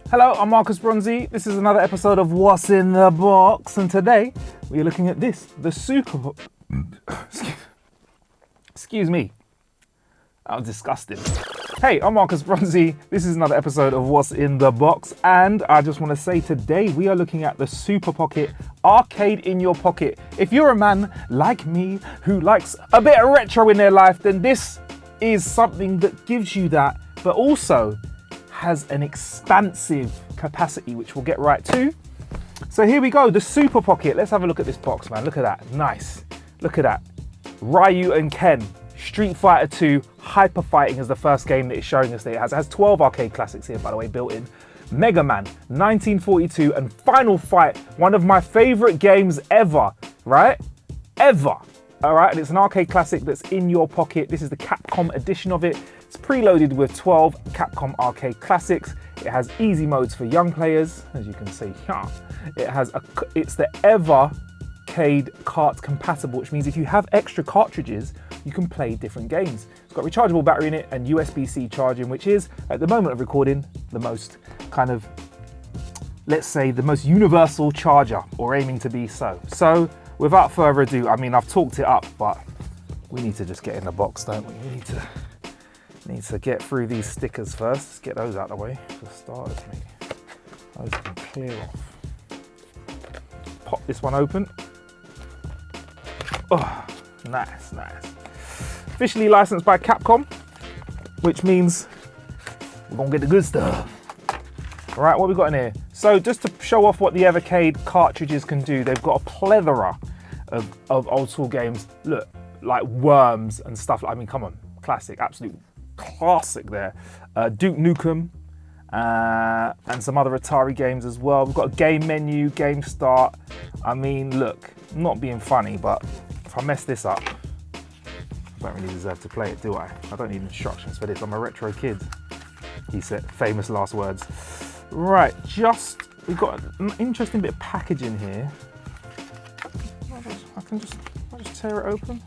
Hello, I'm Marcus Bronzy. This is another episode of What's in the Box, and today we're looking at this, the super... Excuse me. That was disgusting. Hey, I'm Marcus Bronzy. This is another episode of What's in the Box, and I just want to say today we are looking at the Super Pocket Arcade in your pocket. If you're a man like me who likes a bit of retro in their life, then this is something that gives you that, but also has an expansive capacity, which we'll get right to. So here we go, the Super Pocket. Let's have a look at this box, man. Look at that, nice. Look at that. Ryu and Ken, Street Fighter 2, Hyper Fighting is the first game that it's showing us that it has. It has 12 arcade classics here, by the way, built in. Mega Man, 1942, and Final Fight, one of my favorite games ever, right? Ever. All right, and it's an arcade classic that's in your pocket. This is the Capcom edition of it. It's preloaded with 12 Capcom arcade classics. It has easy modes for young players, as you can see. It's the Evercade cart compatible, which means if you have extra cartridges, you can play different games. It's got a rechargeable battery in it and USB-C charging, which is, at the moment of recording, the most kind of, let's say, the most universal charger, or aiming to be so. So, without further ado, I mean, I've talked it up, but we need to just get in the box, don't we? We need to get through these stickers first. Let's get those out of the way for starters, maybe. Those can clear off. Pop this one open. Oh, nice, nice. Officially licensed by Capcom, which means we're gonna get the good stuff. All right, what we got in here? So just to show off what the Evercade cartridges can do, they've got a plethora of old school games. Look, like Worms and stuff. I mean, come on, classic, absolute classic there. Duke Nukem and some other Atari games as well. We've got a game menu, game start. I mean, look, I'm not being funny, but if I mess this up, I don't really deserve to play it, do I? I don't need instructions for this. I'm a retro kid, he said. Famous last words. Right, we've got an interesting bit of packaging here. I'll just tear it open.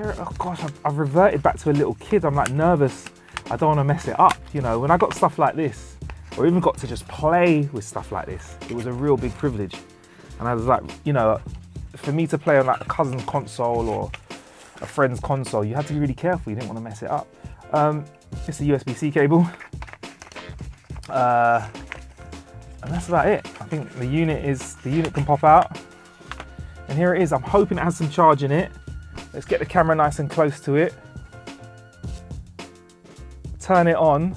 Oh gosh, I've reverted back to a little kid. I'm like nervous. I don't want to mess it up. You know, when I got stuff like this, or even got to just play with stuff like this, it was a real big privilege. And I was like, you know, for me to play on like a cousin's console or a friend's console, you had to be really careful. You didn't want to mess it up. It's a USB-C cable. And that's about it. I think the unit can pop out. And here it is. I'm hoping it has some charge in it. Let's get the camera nice and close to it. Turn it on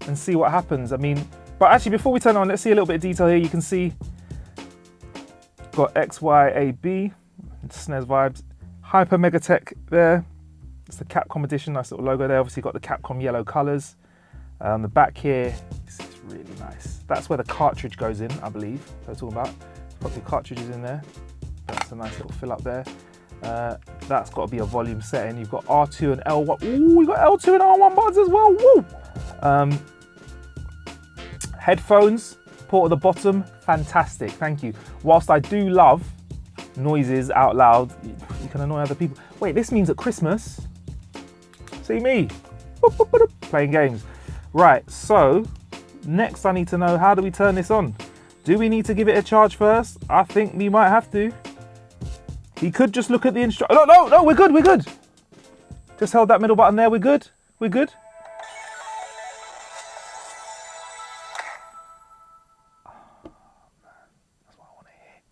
and see what happens. I mean, but actually before we turn it on, let's see a little bit of detail here. You can see got X, Y, A, B, SNES vibes. Hyper Megatech there. It's the Capcom edition, nice little logo there. Obviously got the Capcom yellow colors. On the back here, it's really nice. That's where the cartridge goes in, I believe. That's what I'm talking about. Got the cartridges in there. That's a nice little fill up there. That's got to be a volume setting. You've got R2 and L1. Ooh, we got L2 and R1 buttons as well. Woo! Headphones, port at the bottom. Fantastic, thank you. Whilst I do love noises out loud, you can annoy other people. Wait, this means at Christmas, see me playing games. Right, so next I need to know, how do we turn this on? Do we need to give it a charge first? I think we might have to. He could just look at the instruction. No, we're good. Just held that middle button there, we're good. Oh, man. That's what I want to hear.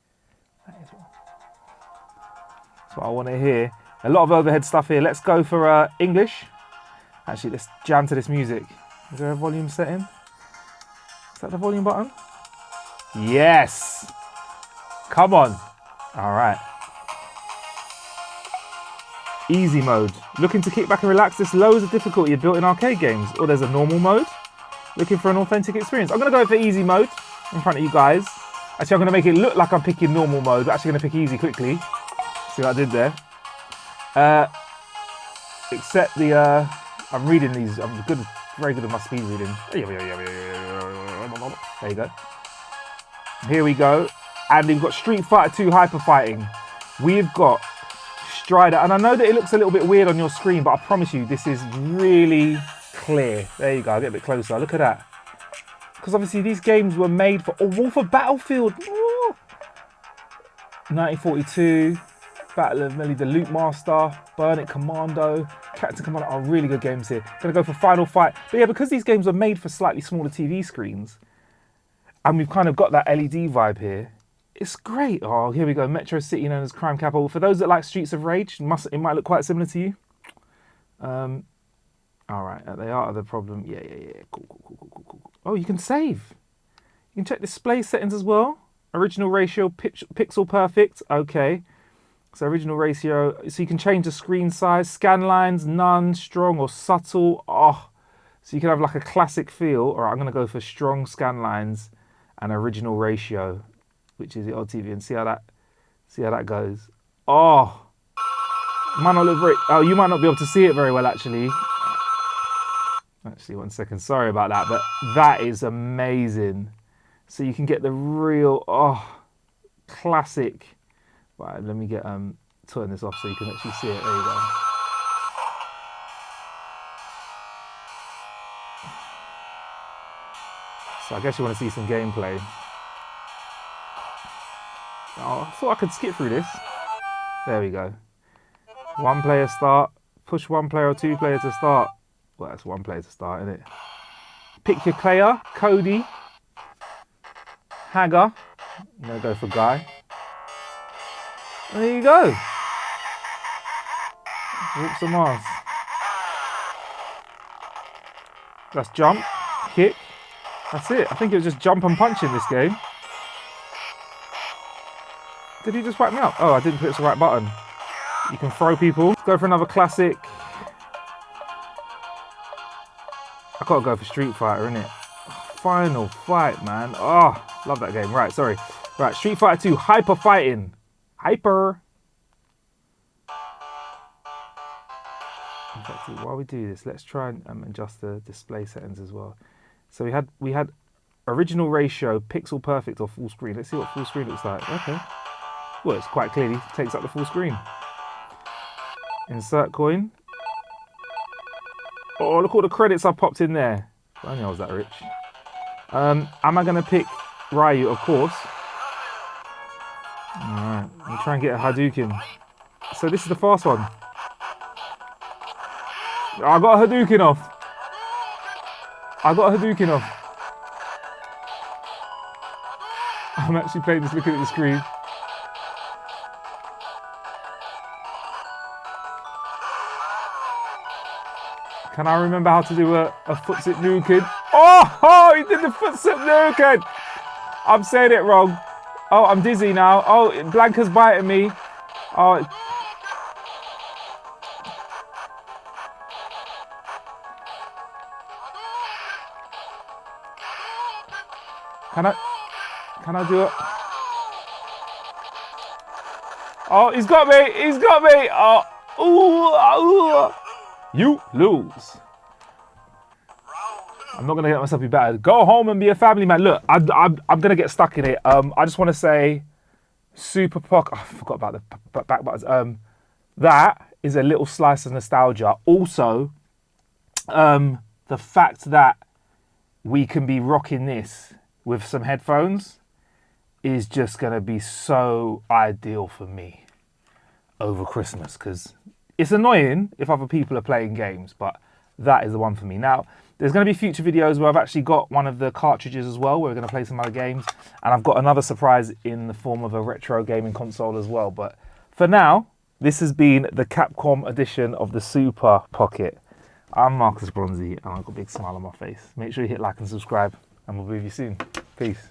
That's what I want to hear. A lot of overhead stuff here. Let's go for English. Actually, let's jam to this music. Is there a volume setting? Is that the volume button? Yes. Come on. All right. Easy mode. Looking to kick back and relax? There's loads of difficulty built in arcade games. Or there's a normal mode. Looking for an authentic experience. I'm going to go for easy mode in front of you guys. Actually, I'm going to make it look like I'm picking normal mode, but actually going to pick easy quickly. See what I did there? Except the... I'm reading these. I'm very good at my speed reading. There you go. Here we go. And we've got Street Fighter 2 Hyper Fighting. We've got Strider. And I know that it looks a little bit weird on your screen, but I promise you, this is really clear. There you go. I'll get a bit closer. Look at that. because obviously these games were made for, Wolf of Battlefield, ooh. 1942, Battle of Melly, the Loot Master, Burn It Commando, Captain Commando are really good games here. Gonna go for Final Fight. But yeah, because these games are made for slightly smaller TV screens, and we've kind of got that LED vibe here, it's great. Oh, here we go. Metro City, known as crime capital. For those that like Streets of Rage, it might look quite similar to you. All right, they are the problem. Yeah. Cool. Oh, you can save. You can check display settings as well. Original ratio, pixel perfect. Okay. So original ratio. So you can change the screen size. Scan lines, none, strong or subtle. Oh, so you can have like a classic feel. All right, I'm gonna go for strong scan lines and original ratio, which is the old TV, and see how that goes. Oh, might not look very. Oh, you might not be able to see it very well actually. Actually, 1 second. Sorry about that, but that is amazing. So you can get the real classic. Right, let me get turn this off so you can actually see it. There you go. So I guess you want to see some gameplay. Oh, I thought I could skip through this. There we go. One player start. Push one player or two players to start. Well, that's one player to start, isn't it? Pick your player. Cody. Hagar. I'm going to go for Guy. There you go. Walk some miles. That's jump, kick. That's it. I think it was just jump and punch in this game. Did he just wipe me up? Oh, I didn't push the right button. You can throw people. Let's go for another classic. I gotta go for Street Fighter, innit? Final Fight, man. Oh, love that game. Right, sorry. Right, Street Fighter 2, Hyper Fighting. Hyper. In fact, while we do this, let's try and adjust the display settings as well. So we had original ratio, pixel perfect or full screen. Let's see what full screen looks like. Okay. Well, it's quite clearly takes up the full screen. Insert coin. Oh, look all the credits I've popped in there. If only I was that rich. Am I going to pick Ryu? Of course. Alright, I'm trying to get a Hadouken. So this is the fast one. I got a Hadouken off. I'm actually playing this looking at the screen. Can I remember how to do a footsit nuken? Oh, he did the footsit nuken! I'm saying it wrong. Oh, I'm dizzy now. Oh, Blanca's biting me. Oh. Can I do it? Oh, he's got me. Oh, ooh. You lose. I'm not gonna let myself be battered. Go home and be a family man. Look, I'm gonna get stuck in it. I just want to say, Super Pocket. Oh, I forgot about the back buttons. That is a little slice of nostalgia. Also, the fact that we can be rocking this with some headphones is just gonna be so ideal for me over Christmas, because it's annoying if other people are playing games, but that is the one for me. Now, there's going to be future videos where I've actually got one of the cartridges as well, where we're going to play some other games. And I've got another surprise in the form of a retro gaming console as well. But for now, this has been the Capcom edition of the Super Pocket. I'm Marcus Bronzy, and I've got a big smile on my face. Make sure you hit like and subscribe, and we'll be with you soon. Peace.